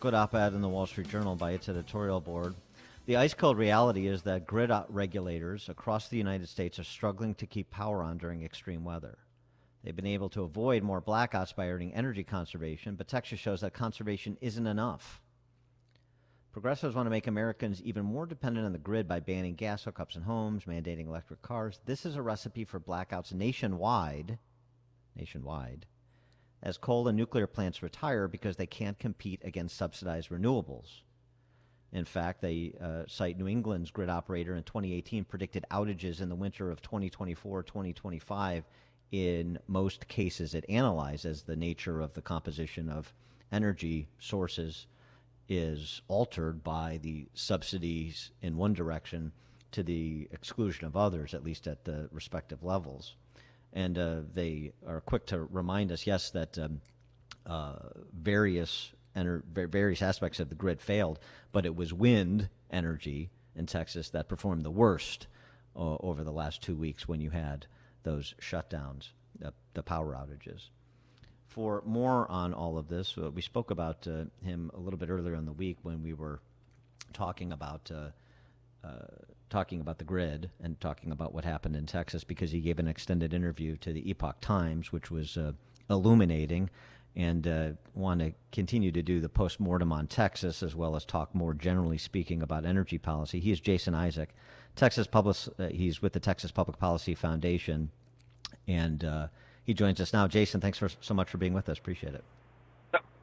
good op-ed in the Wall Street Journal by its editorial board. The ice cold reality is that grid regulators across the United States are struggling to keep power on during extreme weather. They've been able to avoid more blackouts by earning energy conservation, but Texas shows that conservation isn't enough. Progressives want to make Americans even more dependent on the grid by banning gas hookups in homes, mandating electric cars. This is a recipe for blackouts nationwide, as coal and nuclear plants retire because they can't compete against subsidized renewables. In fact, they cite New England's grid operator in 2018 predicted outages in the winter of 2024-2025 in most cases it analyzes. The nature of the composition of energy sources is altered by the subsidies in one direction to the exclusion of others, at least at the respective levels. And they are quick to remind us, yes, that various aspects of the grid failed, but it was wind energy in Texas that performed the worst over the last 2 weeks when you had those shutdowns, the power outages. For more on all of this, we spoke about him a little bit earlier in the week when we were talking about the grid and talking about what happened in Texas, because he gave an extended interview to the Epoch Times, which was illuminating, and want to continue to do the postmortem on Texas as well as talk more generally speaking about energy policy. He is Jason Isaac, he's with the Texas Public Policy Foundation, and he joins us now. Jason, thanks so much for being with us. Appreciate it.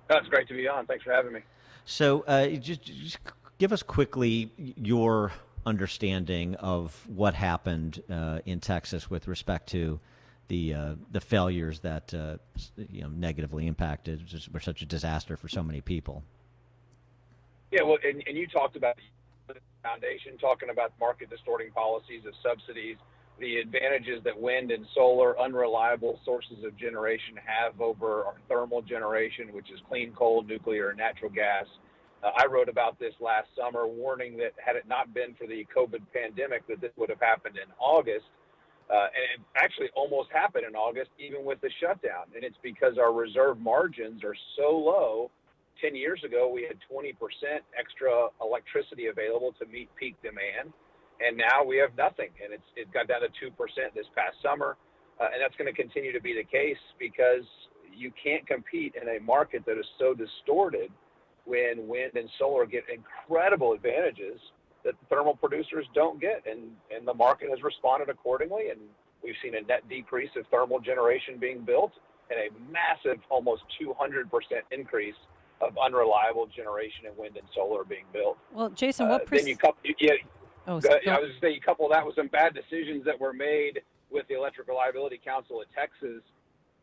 It's great to be on. Thanks for having me. So just give us quickly your understanding of what happened in Texas with respect to the failures that negatively impacted, were such a disaster for so many people. Yeah, well, and you talked about the foundation, talking about market distorting policies of subsidies, the advantages that wind and solar, unreliable sources of generation, have over our thermal generation, which is clean coal, nuclear, and natural gas. I wrote about this last summer, warning that had it not been for the COVID pandemic, that this would have happened in August. And it actually almost happened in August, even with the shutdown. And it's because our reserve margins are so low. 10 years ago, we had 20% extra electricity available to meet peak demand. And now we have nothing. And it got down to 2% this past summer. And that's going to continue to be the case because you can't compete in a market that is so distorted when wind and solar get incredible advantages that the thermal producers don't get. And the market has responded accordingly. And we've seen a net decrease of thermal generation being built and a massive, almost 200% increase of unreliable generation in wind and solar being built. Well, Jason, what then you couple, I was going to say, you couple that with some bad decisions that were made with the Electric Reliability Council of Texas,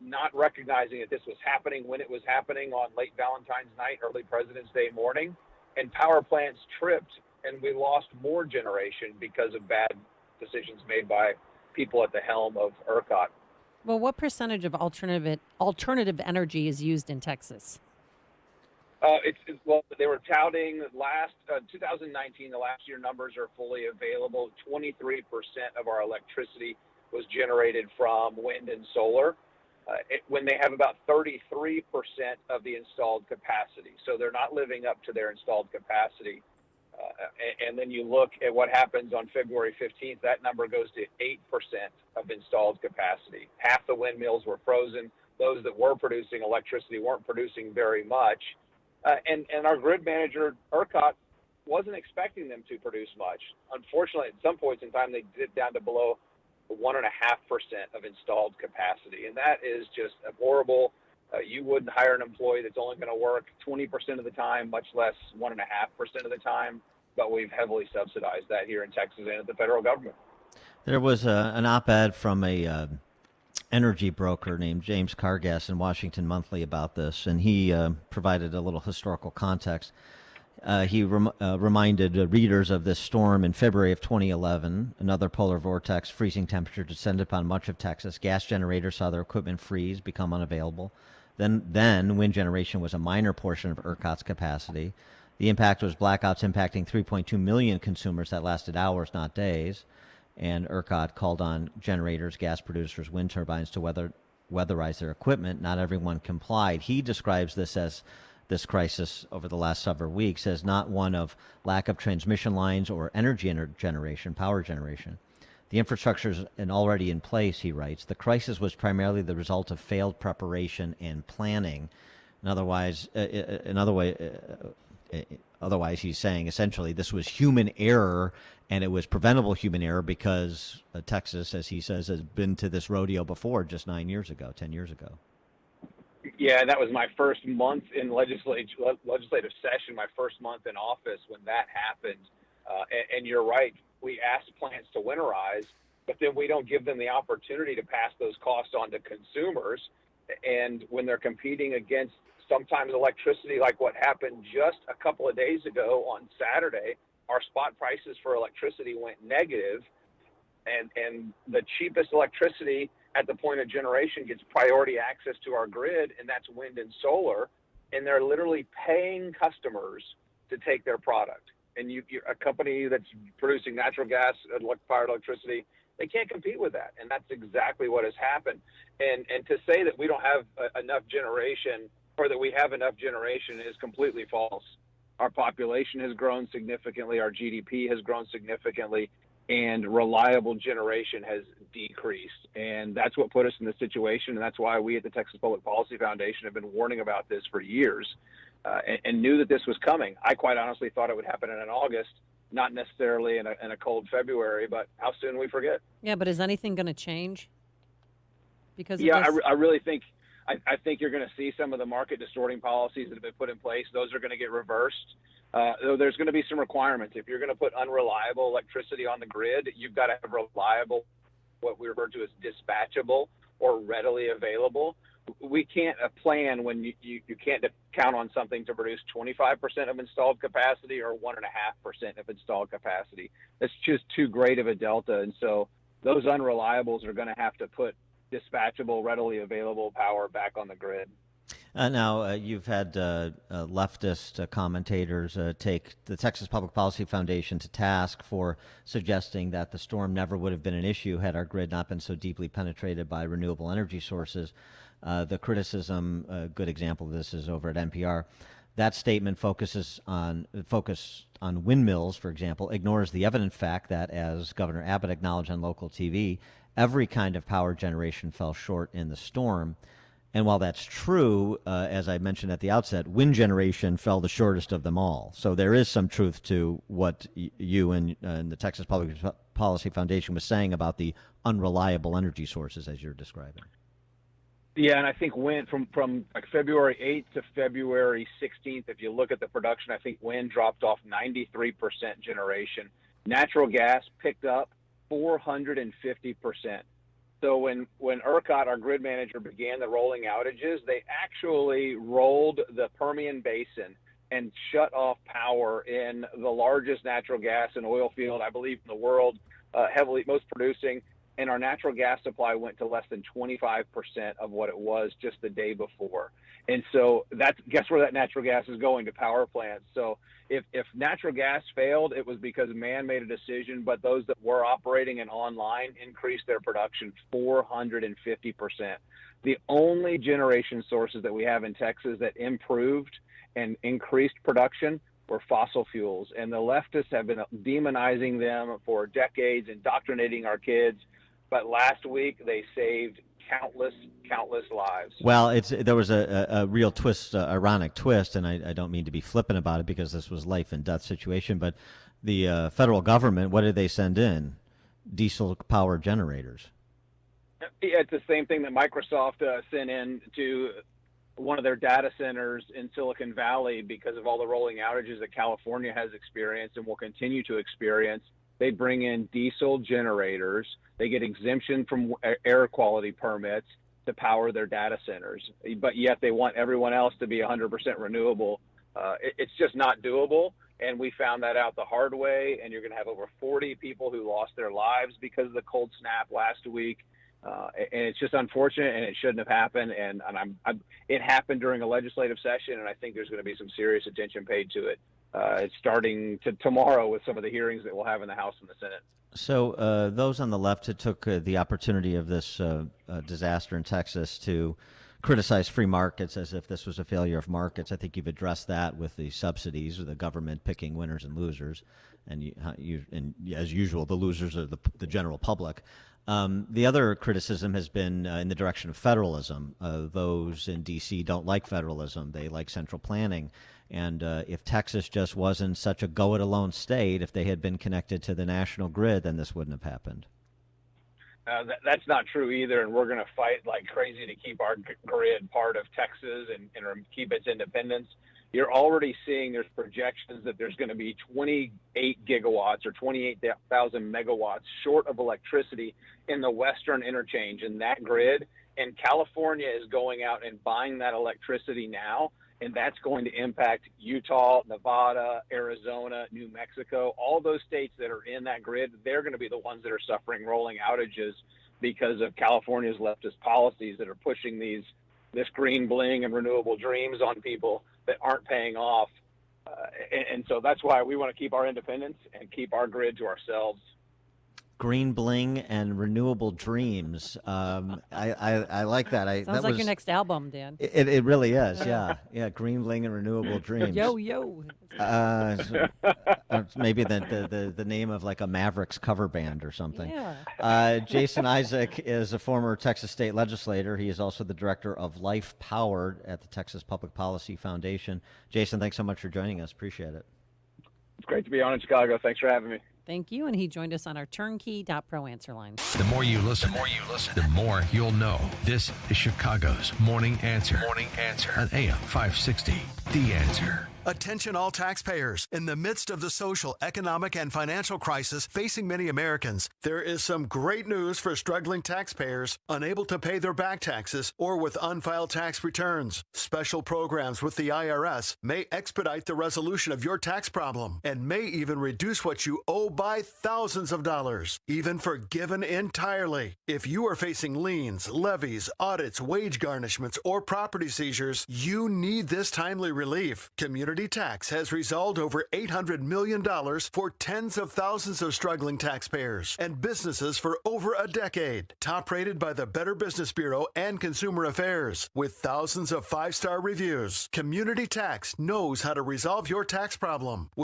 not recognizing that this was happening when it was happening on late Valentine's night, early President's Day morning, and power plants tripped, and we lost more generation because of bad decisions made by people at the helm of ERCOT. Well, what percentage of alternative energy is used in Texas? Well, they were touting last 2019, the last year numbers are fully available. 23% of our electricity was generated from wind and solar, when they have about 33% of the installed capacity. So they're not living up to their installed capacity. And then you look at what happens on February 15th, that number goes to 8% of installed capacity. Half the windmills were frozen. Those that were producing electricity weren't producing very much. And our grid manager, ERCOT, wasn't expecting them to produce much. Unfortunately, at some points in time, they dipped down to below 1.5% of installed capacity. And that is just horrible. You wouldn't hire an employee that's only going to work 20% of the time, much less 1.5% of the time. But we've heavily subsidized that here in Texas and at the federal government. There was an op-ed from a energy broker named James Cargas in Washington Monthly about this, and he provided a little historical context. He reminded readers of this storm in February of 2011. Another polar vortex, freezing temperature descended upon much of Texas. Gas generators saw their equipment freeze, become unavailable. Then wind generation was a minor portion of ERCOT's capacity. The impact was blackouts impacting 3.2 million consumers that lasted hours, not days. And ERCOT called on generators, gas producers, wind turbines to weatherize their equipment. Not everyone complied. He describes this as this crisis over the last several weeks as not one of lack of transmission lines or energy generation, power generation. The infrastructure is already in place, he writes. The crisis was primarily the result of failed preparation and planning. Otherwise, he's saying essentially this was human error, and it was preventable human error because Texas, as he says, has been to this rodeo before just 9 years ago, 10 years ago. Yeah, that was my first month in legislative session, my first month in office when that happened. And you're right. We ask plants to winterize, but then we don't give them the opportunity to pass those costs on to consumers. And when they're competing against sometimes electricity, like what happened just a couple of days ago on Saturday, our spot prices for electricity went negative, and the cheapest electricity at the point of generation gets priority access to our grid, and that's wind and solar, and they're literally paying customers to take their product. And a company that's producing natural gas, fired electricity, they can't compete with that. And that's exactly what has happened. And to say that we don't have enough generation, or that we have enough generation, is completely false. Our population has grown significantly, our GDP has grown significantly, and reliable generation has decreased. And that's what put us in this situation, and that's why we at the Texas Public Policy Foundation have been warning about this for years. And knew that this was coming. I quite honestly thought it would happen in August, not necessarily in a cold February, but how soon we forget. Yeah, but is anything going to change? Because I really think I think you're going to see some of the market distorting policies that have been put in place. Those are going to get reversed. Though there's going to be some requirements. If you're going to put unreliable electricity on the grid, you've got to have reliable, what we refer to as dispatchable or readily available. We can't plan when you can't count on something to produce 25% of installed capacity or 1.5% of installed capacity. That's just too great of a delta. And so those unreliables are going to have to put dispatchable, readily available power back on the grid. Now, you've had leftist commentators take the Texas Public Policy Foundation to task for suggesting that the storm never would have been an issue had our grid not been so deeply penetrated by renewable energy sources. The criticism, a good example of this is over at NPR. That statement focus on windmills, for example, ignores the evident fact that, as Governor Abbott acknowledged on local TV, every kind of power generation fell short in the storm. And while that's true, as I mentioned at the outset, wind generation fell the shortest of them all. So there is some truth to what you and the Texas Public Policy Foundation was saying about the unreliable energy sources, as you're describing. Yeah, and I think wind from like February 8th to February 16th, if you look at the production, I think wind dropped off 93% generation. Natural gas picked up 450%. So when ERCOT, our grid manager, began the rolling outages, they actually rolled the Permian Basin and shut off power in the largest natural gas and oil field, I believe, in the world, most producing. And our natural gas supply went to less than 25% of what it was just the day before. And so guess where that natural gas is going? To power plants. So if natural gas failed, it was because man made a decision, but those that were operating and online increased their production 450%. The only generation sources that we have in Texas that improved and increased production were fossil fuels. And the leftists have been demonizing them for decades, indoctrinating our kids. But last week, they saved countless lives. Well, there was a real twist, ironic twist, and I don't mean to be flippant about it because this was life and death situation, but the federal government, what did they send in? Diesel-powered generators. Yeah, it's the same thing that Microsoft sent in to one of their data centers in Silicon Valley because of all the rolling outages that California has experienced and will continue to experience. They bring in diesel generators. They get exemption from air quality permits to power their data centers, but yet they want everyone else to be 100% renewable. It's just not doable, and we found that out the hard way, and you're going to have over 40 people who lost their lives because of the cold snap last week, and it's just unfortunate, and it shouldn't have happened, and it happened during a legislative session, and I think there's going to be some serious attention paid to it. It's starting tomorrow with some of the hearings that we'll have in the House and the Senate. So those on the left took the opportunity of this disaster in Texas to criticize free markets as if this was a failure of markets. I think you've addressed that with the subsidies, with the government picking winners and losers, and as usual, the losers are the general public. The other criticism has been in the direction of federalism. Those in D.C. don't like federalism; they like central planning. And if Texas just wasn't such a go-it-alone state, if they had been connected to the national grid, then this wouldn't have happened. That's not true either, and we're going to fight like crazy to keep our grid part of Texas and keep its independence. You're already seeing there's projections that there's going to be 28 gigawatts or 28,000 megawatts short of electricity in the Western interchange in that grid, and California is going out and buying that electricity now. And that's going to impact Utah, Nevada, Arizona, New Mexico, all those states that are in that grid. They're going to be the ones that are suffering rolling outages because of California's leftist policies that are pushing this green bling and renewable dreams on people that aren't paying off. And so that's why we want to keep our independence and keep our grid to ourselves. Green bling and renewable dreams. I like that. Sounds like your next album, Dan. It really is. Yeah. Green bling and renewable dreams. Yo. Maybe the name of like a Mavericks cover band or something. Yeah. Jason Isaac is a former Texas state legislator. He is also the director of Life Powered at the Texas Public Policy Foundation. Jason, thanks so much for joining us. Appreciate it. It's great to be on in Chicago. Thanks for having me. Thank you. And he joined us on our turnkey.pro answer line. The more you listen, the more you'll know. This is Chicago's Morning Answer. On AM 560. The Answer. Attention all taxpayers. In the midst of the social, economic, and financial crisis facing many Americans, there is some great news for struggling taxpayers unable to pay their back taxes or with unfiled tax returns. Special programs with the IRS may expedite the resolution of your tax problem and may even reduce what you owe by thousands of dollars, even forgiven entirely. If you are facing liens, levies, audits, wage garnishments, or property seizures, you need this timely relief. Community Tax has resolved over $800 million for tens of thousands of struggling taxpayers and businesses for over a decade. Top rated by the Better Business Bureau and Consumer Affairs with thousands of 5-star reviews. Community Tax knows how to resolve your tax problem.